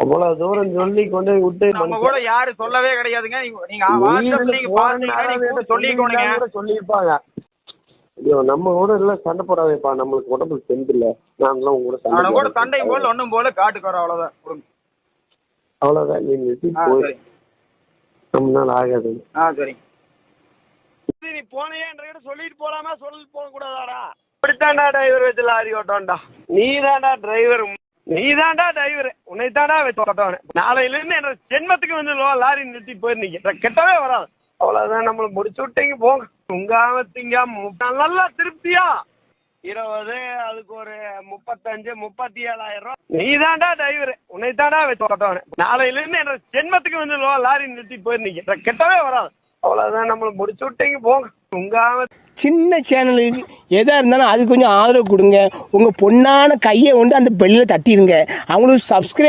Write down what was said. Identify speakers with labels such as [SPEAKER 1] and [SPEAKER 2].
[SPEAKER 1] அவ்வளவு தூரம் சொல்லி கொண்டு விட்டு
[SPEAKER 2] நம்ம கூட யாரு சொல்லவே கிடையாதுங்க. நீங்க
[SPEAKER 1] சொல்லியிருப்பாங்க. ஐயோ நம்ம கூட எல்லாம் சண்டை போடாதேப்பா, நம்மளுக்கு உடம்புக்கு தெம்பு இல்ல, நாங்களாம் உங்க
[SPEAKER 2] கூட சண்டை போல ஒண்ணும் போல காட்டுக்கு வரோம், அவ்வளவுதான்.
[SPEAKER 1] அவ்வளவுதான். நீங்க ரொம்ப நாள் ஆகாது.
[SPEAKER 2] சரி நீ போனையே என்கிட்ட சொல்லிட்டு போலாமா, சொல்லிட்டு போக கூடாதாடா? இப்படித்தாண்டா டிரைவர் வச்சு லாரி ஓட்டோண்டா. நீதாண்டா டிரைவர், நீதாண்டா டிரைவர், உன்னைத்தாண்டா வச்சு ஓட்டவன. நாளையில இருந்து என்ன ஜென்மத்துக்கு வந்து லாரி நிறுத்தி போயிருந்தீங்க, கெட்டவே வராது. அவ்வளவுதான், நம்மள முடிச்சு விட்டீங்க போங்க. உங்காம திங்காம நல்லா திருப்தியா 20, அதுக்கு ஒரு 35, 37,000 ரூபாய். நீதாண்டா டிரைவர், உன்னைத்தாண்டா வச்சு ஓட்டவன. நாளையில இருந்து என்ன ஜென்மத்துக்கு வந்து லாரி நிறுத்தி போயிருந்தீங்க, கெட்டவே வராது. அவ்வளவுதான், நம்மள முடிச்சு விட்டீங்க போங்க. உங்காம
[SPEAKER 3] சின்ன சேனலுக்கு எதாக இருந்தாலும் அது கொஞ்சம் ஆதரவு கொடுங்க. உங்கள் பொண்ணான கையை கொண்டு அந்த பெல்லில் தட்டிடுங்க. அவங்களுக்கு சப்ஸ்கிரைப்